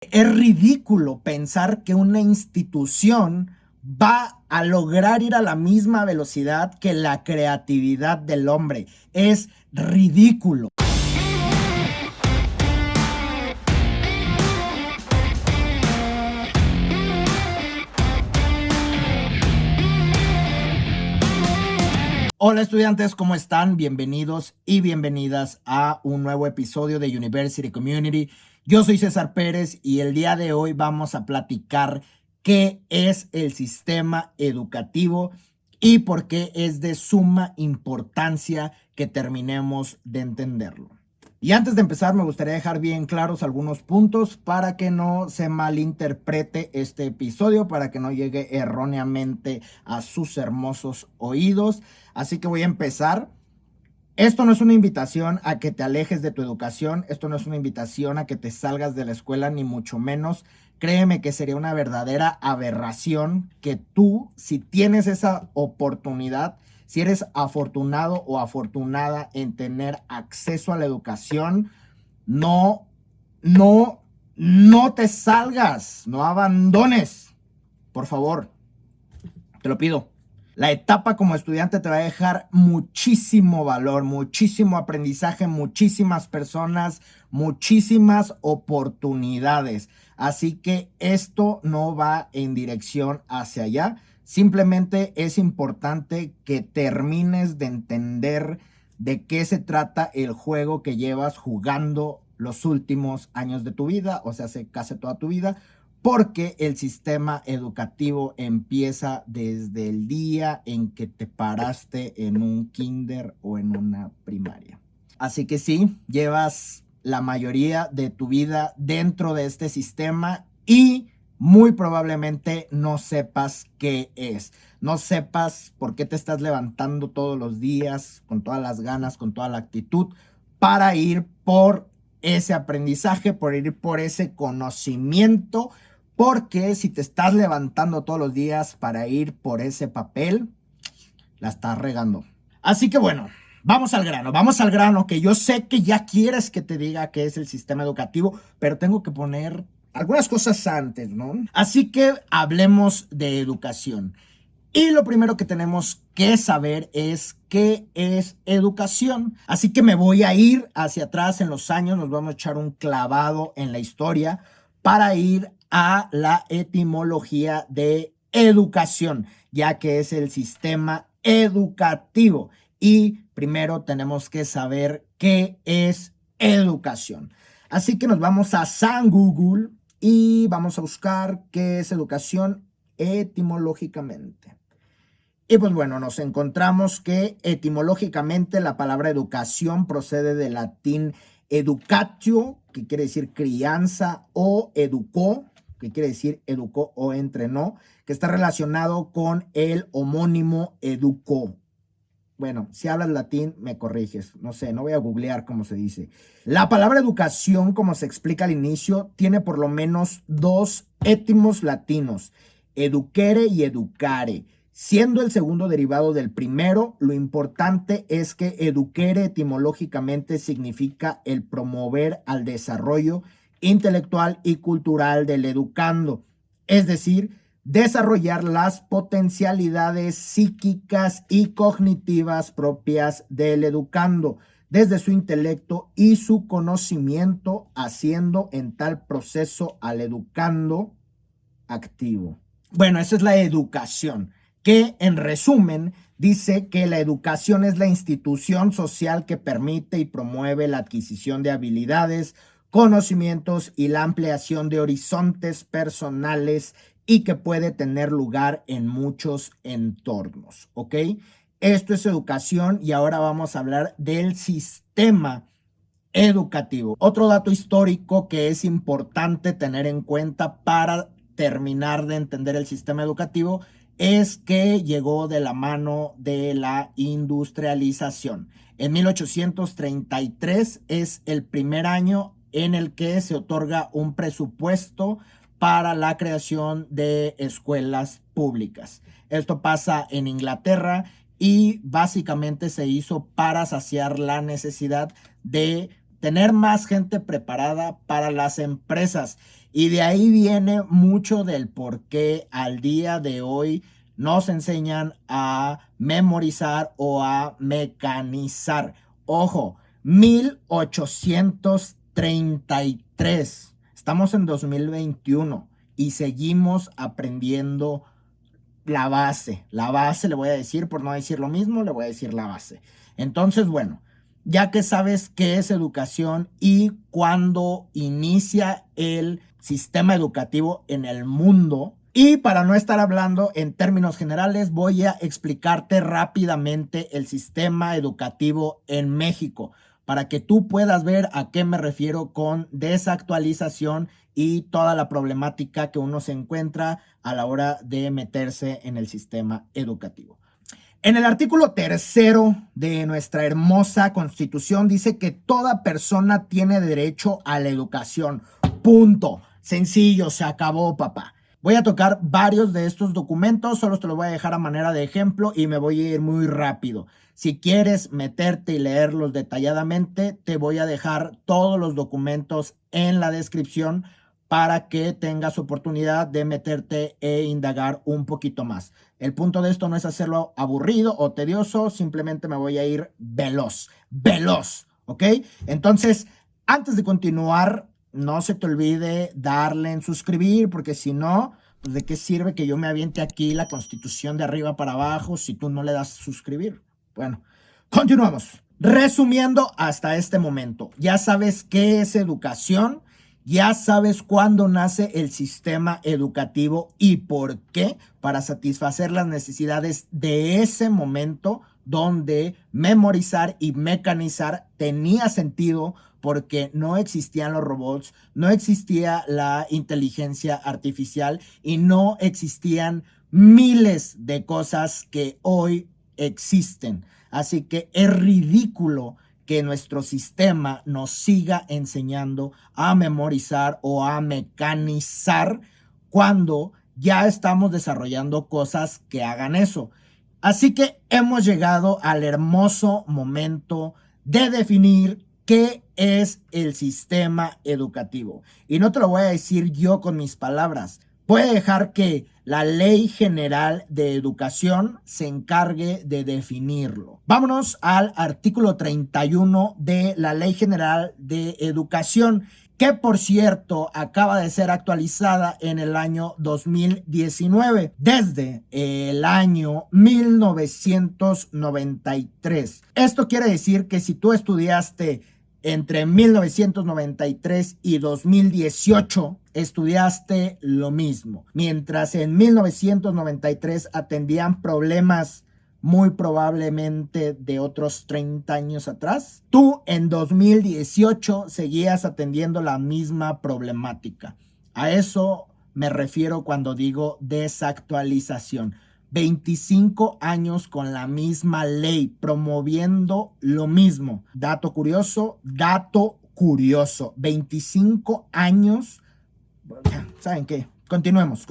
Es ridículo pensar que una institución va a lograr ir a la misma velocidad que la creatividad del hombre. Es ridículo. Hola estudiantes, ¿cómo están? Bienvenidos y bienvenidas a un nuevo episodio de University Community. Yo soy César Pérez y el día de hoy vamos a platicar qué es el sistema educativo y por qué es de suma importancia que terminemos de entenderlo. Y antes de empezar, me gustaría dejar bien claros algunos puntos para que no se malinterprete este episodio, para que no llegue erróneamente a sus hermosos oídos. Así que voy a empezar. Esto no es una invitación a que te alejes de tu educación, esto no es una invitación a que te salgas de la escuela, ni mucho menos. Créeme que sería una verdadera aberración que tú, si tienes esa oportunidad, si eres afortunado o afortunada en tener acceso a la educación, no, no, no te salgas, no abandones, por favor, te lo pido. La etapa como estudiante te va a dejar muchísimo valor, muchísimo aprendizaje, muchísimas personas, muchísimas oportunidades. Así que esto no va en dirección hacia allá. Simplemente es importante que termines de entender de qué se trata el juego que llevas jugando los últimos años de tu vida, o sea, hace casi toda tu vida, porque el sistema educativo empieza desde el día en que te paraste en un kinder o en una primaria. Así que sí, llevas la mayoría de tu vida dentro de este sistema y muy probablemente no sepas qué es. No sepas por qué te estás levantando todos los días con todas las ganas, con toda la actitud para ir por ese aprendizaje, por ir por ese conocimiento. Porque si te estás levantando todos los días para ir por ese papel, la estás regando. Así que bueno, vamos al grano, que yo sé que ya quieres que te diga qué es el sistema educativo, pero tengo que poner algunas cosas antes, ¿no? Así que hablemos de educación. Y lo primero que tenemos que saber es qué es educación. Así que me voy a ir hacia atrás en los años, nos vamos a echar un clavado en la historia para ir a la etimología de educación, ya que es el sistema educativo. Y primero tenemos que saber qué es educación. Así que nos vamos a San Google y vamos a buscar qué es educación etimológicamente. Y pues bueno, nos encontramos que etimológicamente la palabra educación procede del latín educatio, que quiere decir crianza, o educó, que quiere decir educó o entrenó, que está relacionado con el homónimo educó. Bueno, si hablas latín, me corriges. No sé, no voy a googlear cómo se dice. La palabra educación, como se explica al inicio, tiene por lo menos dos étimos latinos, educere y educare. Siendo el segundo derivado del primero, lo importante es que educere etimológicamente significa el promover al desarrollo intelectual y cultural del educando, es decir, desarrollar las potencialidades psíquicas y cognitivas propias del educando, desde su intelecto y su conocimiento, haciendo en tal proceso al educando activo. Bueno, esa es la educación, que en resumen dice que la educación es la institución social que permite y promueve la adquisición de habilidades, conocimientos y la ampliación de horizontes personales y que puede tener lugar en muchos entornos, ¿ok? Esto es educación y ahora vamos a hablar del sistema educativo. Otro dato histórico que es importante tener en cuenta para terminar de entender el sistema educativo es que llegó de la mano de la industrialización. En 1833 es el primer año en el que se otorga un presupuesto para la creación de escuelas públicas. Esto pasa en Inglaterra y básicamente se hizo para saciar la necesidad de tener más gente preparada para las empresas. Y de ahí viene mucho del por qué al día de hoy nos enseñan a memorizar o a mecanizar. Ojo, 1833. Estamos en 2021 y seguimos aprendiendo la base le voy a decir, por no decir lo mismo, le voy a decir la base. Entonces, bueno, ya que sabes qué es educación y cuándo inicia el sistema educativo en el mundo, y para no estar hablando en términos generales, voy a explicarte rápidamente el sistema educativo en México para que tú puedas ver a qué me refiero con desactualización y toda la problemática que uno se encuentra a la hora de meterse en el sistema educativo. En el artículo 3 de nuestra hermosa Constitución dice que toda persona tiene derecho a la educación. Punto. Sencillo, se acabó, papá. Voy a tocar varios de estos documentos, solo te los voy a dejar a manera de ejemplo y me voy a ir muy rápido. Si quieres meterte y leerlos detalladamente, te voy a dejar todos los documentos en la descripción para que tengas oportunidad de meterte e indagar un poquito más. El punto de esto no es hacerlo aburrido o tedioso, simplemente me voy a ir veloz, ¿ok? Entonces, antes de continuar, no se te olvide darle en suscribir, porque si no, pues de qué sirve que yo me aviente aquí la Constitución de arriba para abajo si tú no le das suscribir. Bueno, continuamos. Resumiendo hasta este momento, ya sabes qué es educación, ya sabes cuándo nace el sistema educativo y por qué, para satisfacer las necesidades de ese momento donde memorizar y mecanizar tenía sentido porque no existían los robots, no existía la inteligencia artificial y no existían miles de cosas que hoy existen. Así que es ridículo que nuestro sistema nos siga enseñando a memorizar o a mecanizar cuando ya estamos desarrollando cosas que hagan eso. Así que hemos llegado al hermoso momento de definir qué es el sistema educativo. Y no te lo voy a decir yo con mis palabras. Voy a dejar que la Ley General de Educación se encargue de definirlo. Vámonos al artículo 31 de la Ley General de Educación, que por cierto acaba de ser actualizada en el año 2019, desde el año 1993. Esto quiere decir que si tú estudiaste entre 1993 y 2018, estudiaste lo mismo. Mientras en 1993 atendían problemas muy probablemente de otros 30 años atrás, tú en 2018 seguías atendiendo la misma problemática. A eso me refiero cuando digo desactualización. 25 años con la misma ley, promoviendo lo mismo. Dato curioso, 25 años. ¿Saben qué? Continuemos.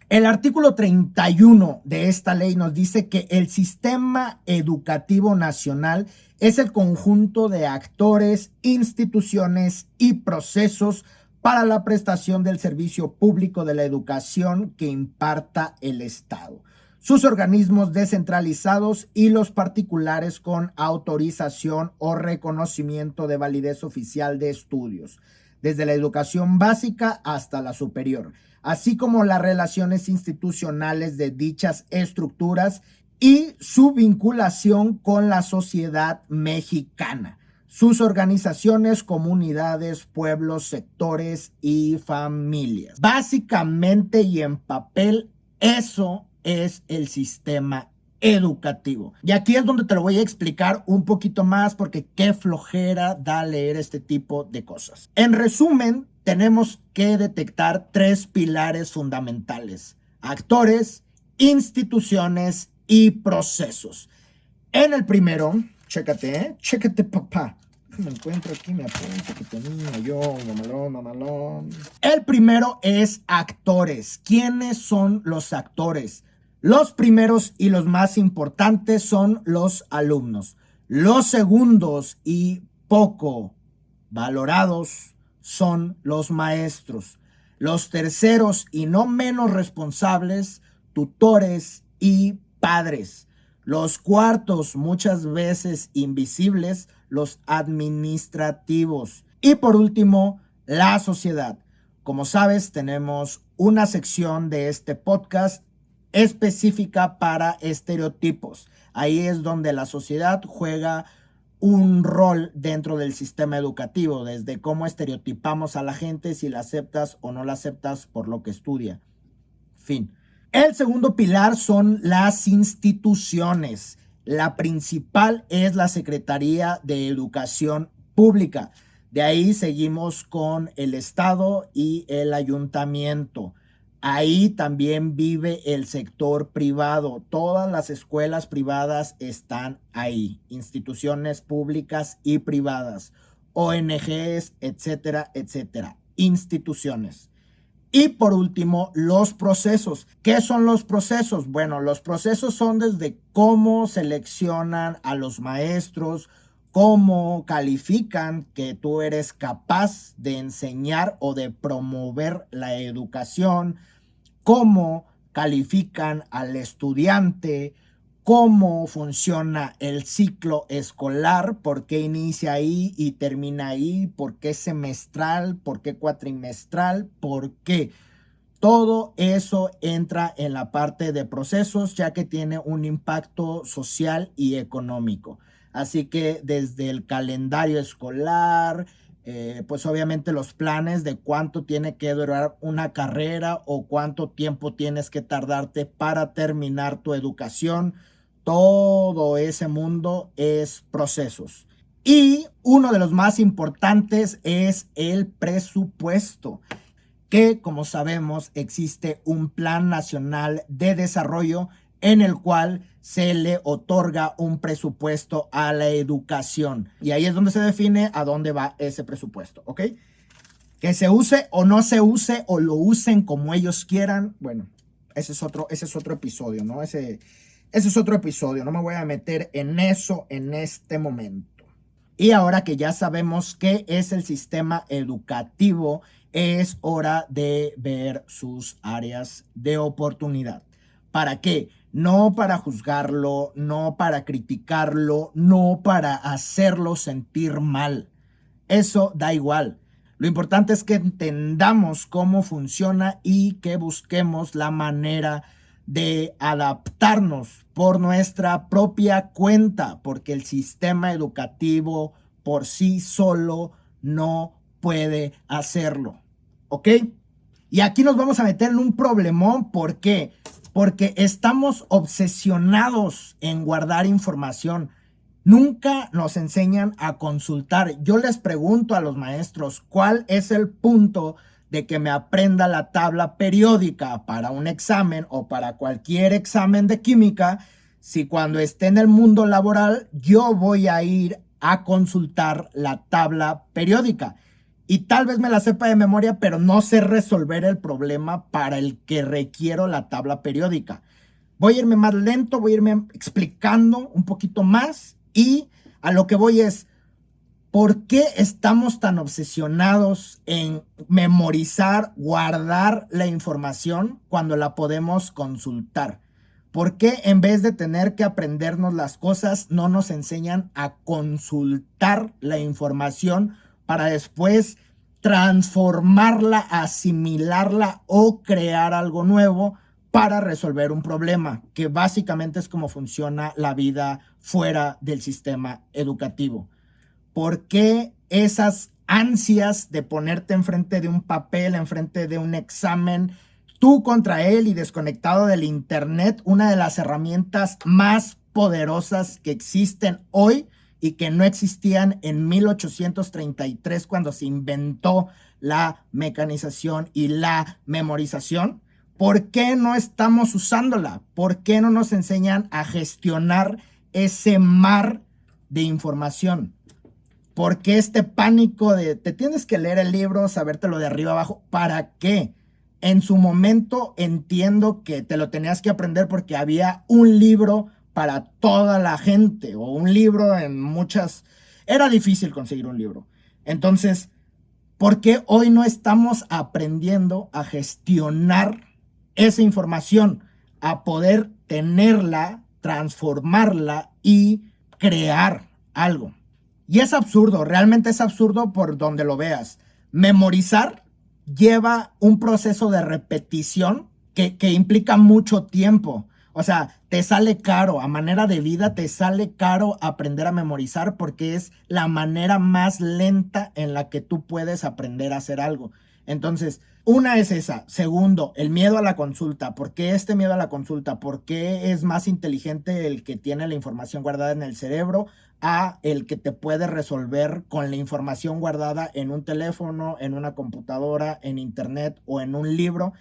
El artículo 31 de esta ley nos dice que el sistema educativo nacional es el conjunto de actores, instituciones y procesos para la prestación del servicio público de la educación que imparta el Estado, sus organismos descentralizados y los particulares con autorización o reconocimiento de validez oficial de estudios, desde la educación básica hasta la superior, así como las relaciones institucionales de dichas estructuras y su vinculación con la sociedad mexicana, sus organizaciones, comunidades, pueblos, sectores y familias. Básicamente y en papel, eso es el sistema educativo. Y aquí es donde te lo voy a explicar un poquito más porque qué flojera da leer este tipo de cosas. En resumen, tenemos que detectar 3 pilares fundamentales: actores, instituciones y procesos. En el primero, chécate papá. Me encuentro aquí, me apunto que tenía yo, mamalón. El primero es actores. ¿Quiénes son los actores? Los primeros y los más importantes son los alumnos. Los segundos y poco valorados son los maestros. Los terceros y no menos responsables, tutores y padres. Los cuartos, muchas veces invisibles, los administrativos. Y por último, la sociedad. Como sabes, tenemos una sección de este podcast específica para estereotipos. Ahí es donde la sociedad juega un rol dentro del sistema educativo, desde cómo estereotipamos a la gente, si la aceptas o no la aceptas por lo que estudia. Fin. El segundo pilar son las instituciones. La principal es la Secretaría de Educación Pública. De ahí seguimos con el Estado y el Ayuntamiento. Ahí también vive el sector privado. Todas las escuelas privadas están ahí. Instituciones públicas y privadas. ONGs, etcétera, etcétera. Instituciones. Y por último, los procesos. ¿Qué son los procesos? Bueno, los procesos son desde cómo seleccionan a los maestros, cómo califican que tú eres capaz de enseñar o de promover la educación, cómo califican al estudiante, cómo funciona el ciclo escolar, por qué inicia ahí y termina ahí, por qué semestral, por qué cuatrimestral, por qué. Todo eso entra en la parte de procesos, ya que tiene un impacto social y económico. Así que desde el calendario escolar, pues obviamente los planes de cuánto tiene que durar una carrera o cuánto tiempo tienes que tardarte para terminar tu educación, todo ese mundo es procesos. Y uno de los más importantes es el presupuesto, que como sabemos existe un Plan Nacional de Desarrollo en el cual se le otorga un presupuesto a la educación. Y ahí es donde se define a dónde va ese presupuesto, ¿ok? Que se use o no se use o lo usen como ellos quieran, bueno, ese es otro episodio, ¿no? Ese es otro episodio, no me voy a meter en eso en este momento. Y ahora que ya sabemos qué es el sistema educativo, es hora de ver sus áreas de oportunidad. ¿Para qué? No para juzgarlo, no para criticarlo, no para hacerlo sentir mal. Eso da igual. Lo importante es que entendamos cómo funciona y que busquemos la manera de adaptarnos por nuestra propia cuenta, porque el sistema educativo por sí solo no puede hacerlo. ¿Ok? Y aquí nos vamos a meter en un problemón. ¿Por qué? Porque estamos obsesionados en guardar información. Nunca nos enseñan a consultar. Yo les pregunto a los maestros, ¿cuál es el punto de que me aprenda la tabla periódica para un examen o para cualquier examen de química, si cuando esté en el mundo laboral yo voy a ir a consultar la tabla periódica? Y tal vez me la sepa de memoria, pero no sé resolver el problema para el que requiero la tabla periódica. Voy a irme más lento, voy a irme explicando un poquito más, y a lo que voy es, ¿por qué estamos tan obsesionados en memorizar, guardar la información cuando la podemos consultar? ¿Por qué en vez de tener que aprendernos las cosas, no nos enseñan a consultar la información para después transformarla, asimilarla o crear algo nuevo para resolver un problema, que básicamente es como funciona la vida fuera del sistema educativo? ¿Por qué esas ansias de ponerte enfrente de un papel, enfrente de un examen, tú contra él y desconectado del internet, una de las herramientas más poderosas que existen hoy y que no existían en 1833 cuando se inventó la mecanización y la memorización? ¿Por qué no estamos usándola? ¿Por qué no nos enseñan a gestionar ese mar de información? ¿Por qué este pánico de te tienes que leer el libro, sabértelo de arriba abajo? ¿Para qué? En su momento entiendo que te lo tenías que aprender porque había un libro para toda la gente, o un libro en muchas... Era difícil conseguir un libro. Entonces, ¿por qué hoy no estamos aprendiendo a gestionar esa información, a poder tenerla, transformarla y crear algo? Y es absurdo, realmente es absurdo por donde lo veas. Memorizar lleva un proceso de repetición que implica mucho tiempo. O sea, te sale caro, a manera de vida te sale caro aprender a memorizar porque es la manera más lenta en la que tú puedes aprender a hacer algo. Entonces, una es esa. Segundo, el miedo a la consulta. ¿Por qué este miedo a la consulta? ¿Por qué es más inteligente el que tiene la información guardada en el cerebro a el que te puede resolver con la información guardada en un teléfono, en una computadora, en internet o en un libro?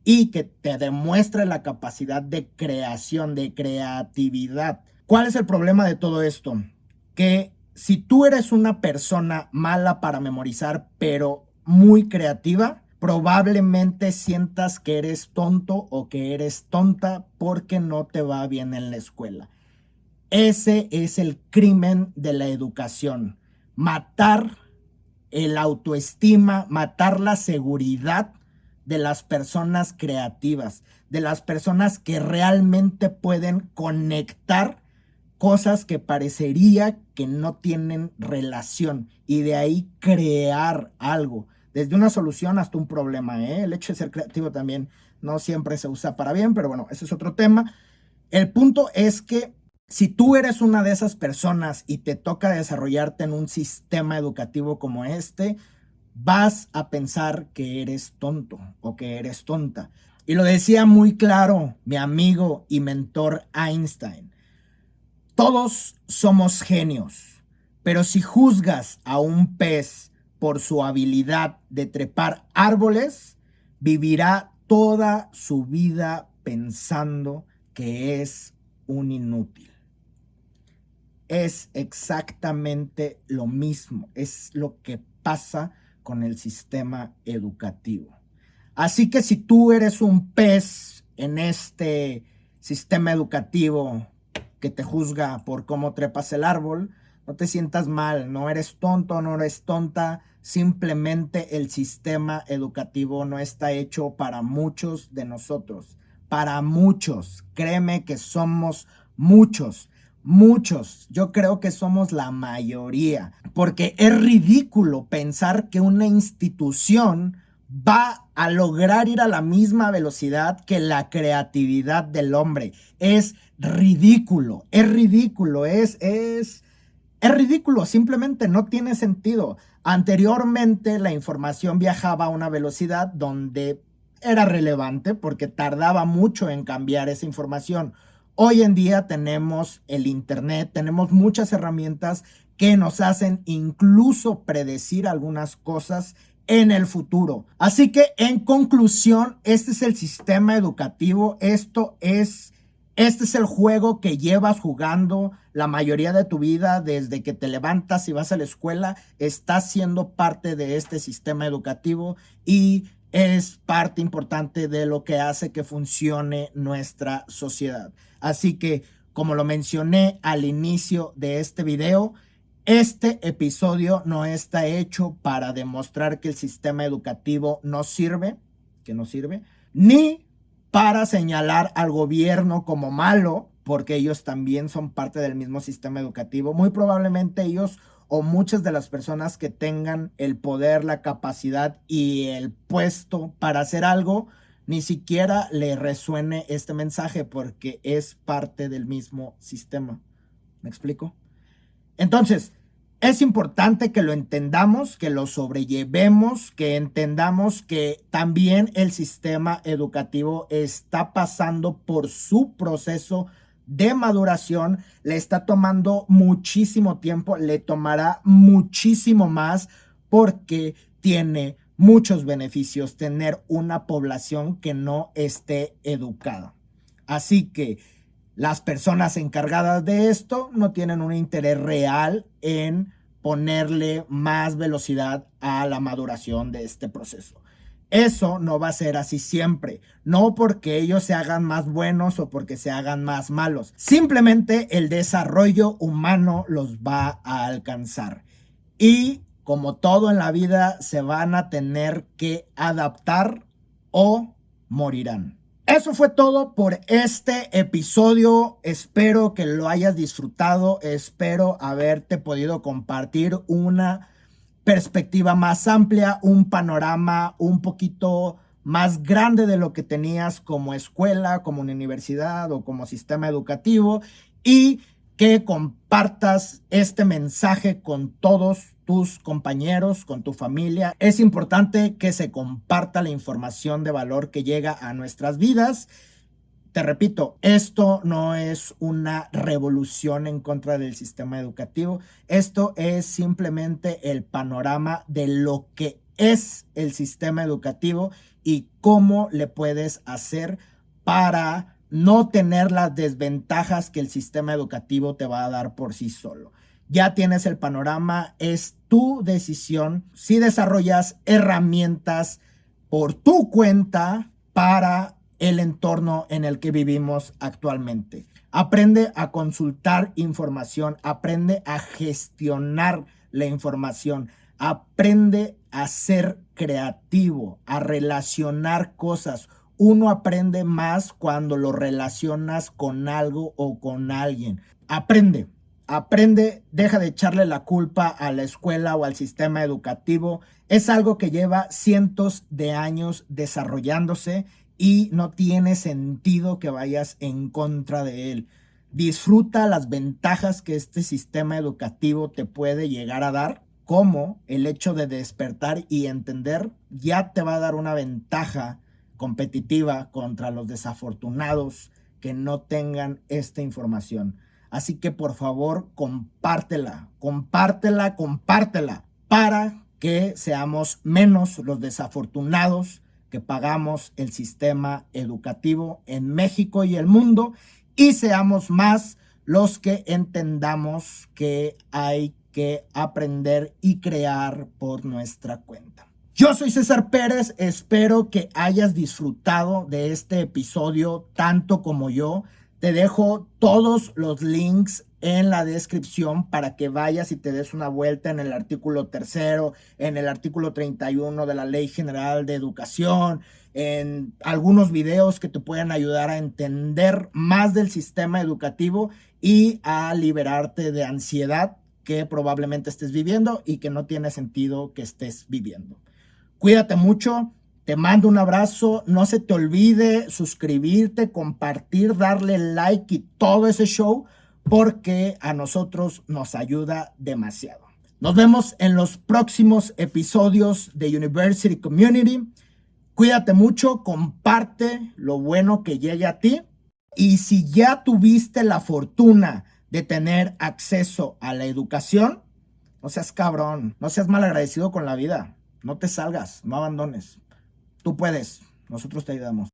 Y que te demuestre la capacidad de creación, de creatividad. ¿Cuál es el problema de todo esto? Que si tú eres una persona mala para memorizar, pero muy creativa, probablemente sientas que eres tonto o que eres tonta porque no te va bien en la escuela. Ese es el crimen de la educación. Matar el autoestima, matar la seguridad de las personas creativas, de las personas que realmente pueden conectar cosas que parecería que no tienen relación y de ahí crear algo, desde una solución hasta un problema, ¿eh? El hecho de ser creativo también no siempre se usa para bien, pero bueno, ese es otro tema. El punto es que si tú eres una de esas personas y te toca desarrollarte en un sistema educativo como este, vas a pensar que eres tonto o que eres tonta. Y lo decía muy claro mi amigo y mentor Einstein. Todos somos genios, pero si juzgas a un pez por su habilidad de trepar árboles, vivirá toda su vida pensando que es un inútil. Es exactamente lo mismo, es lo que pasa con el sistema educativo. Así que si tú eres un pez en este sistema educativo que te juzga por cómo trepas el árbol, no te sientas mal, no eres tonto, no eres tonta, simplemente el sistema educativo no está hecho para muchos de nosotros, para muchos, créeme que somos muchos. Muchos, yo creo que somos la mayoría, porque es ridículo pensar que una institución va a lograr ir a la misma velocidad que la creatividad del hombre. Es ridículo, es ridículo, es ridículo, simplemente no tiene sentido. Anteriormente la información viajaba a una velocidad donde era relevante porque tardaba mucho en cambiar esa información. Hoy en día tenemos el internet, tenemos muchas herramientas que nos hacen incluso predecir algunas cosas en el futuro. Así que en conclusión, este es el sistema educativo, este es el juego que llevas jugando la mayoría de tu vida desde que te levantas y vas a la escuela. Estás siendo parte de este sistema educativo y es parte importante de lo que hace que funcione nuestra sociedad. Así que, como lo mencioné al inicio de este video, este episodio no está hecho para demostrar que el sistema educativo no sirve, que no sirve, ni para señalar al gobierno como malo, porque ellos también son parte del mismo sistema educativo. Muy probablemente ellos o muchas de las personas que tengan el poder, la capacidad y el puesto para hacer algo, ni siquiera le resuene este mensaje porque es parte del mismo sistema. ¿Me explico? Entonces, es importante que lo entendamos, que lo sobrellevemos, que entendamos que también el sistema educativo está pasando por su proceso de maduración, le está tomando muchísimo tiempo, le tomará muchísimo más porque tiene muchos beneficios tener una población que no esté educada. Así que las personas encargadas de esto no tienen un interés real en ponerle más velocidad a la maduración de este proceso. Eso no va a ser así siempre, no porque ellos se hagan más buenos o porque se hagan más malos. Simplemente el desarrollo humano los va a alcanzar. Y como todo en la vida, se van a tener que adaptar o morirán. Eso fue todo por este episodio. Espero que lo hayas disfrutado. Espero haberte podido compartir una perspectiva más amplia, un panorama un poquito más grande de lo que tenías como escuela, como universidad o como sistema educativo, y que compartas este mensaje con todos tus compañeros, con tu familia. Es importante que se comparta la información de valor que llega a nuestras vidas. Te repito, esto no es una revolución en contra del sistema educativo. Esto es simplemente el panorama de lo que es el sistema educativo y cómo le puedes hacer para no tener las desventajas que el sistema educativo te va a dar por sí solo. Ya tienes el panorama, es tu decisión si desarrollas herramientas por tu cuenta para el entorno en el que vivimos actualmente. Aprende a consultar información, aprende a gestionar la información, aprende a ser creativo, a relacionar cosas. Uno aprende más cuando lo relacionas con algo o con alguien. Aprende, deja de echarle la culpa a la escuela o al sistema educativo. Es algo que lleva cientos de años desarrollándose y no tiene sentido que vayas en contra de él. Disfruta las ventajas que este sistema educativo te puede llegar a dar, como el hecho de despertar y entender ya te va a dar una ventaja competitiva contra los desafortunados que no tengan esta información. Así que por favor, compártela para que seamos menos los desafortunados que pagamos el sistema educativo en México y el mundo, y seamos más los que entendamos que hay que aprender y crear por nuestra cuenta. Yo soy César Pérez, espero que hayas disfrutado de este episodio tanto como yo. Te dejo todos los links en la descripción para que vayas y te des una vuelta en el artículo 3, en el artículo 31 de la Ley General de Educación, en algunos videos que te pueden ayudar a entender más del sistema educativo y a liberarte de ansiedad que probablemente estés viviendo y que no tiene sentido que estés viviendo. Cuídate mucho. Te mando un abrazo, no se te olvide suscribirte, compartir, darle like y todo ese show, porque a nosotros nos ayuda demasiado. Nos vemos en los próximos episodios de University Community. Cuídate mucho, comparte lo bueno que llegue a ti. Y si ya tuviste la fortuna de tener acceso a la educación, no seas cabrón, no seas malagradecido con la vida, no te salgas, no abandones. Tú puedes, nosotros te ayudamos.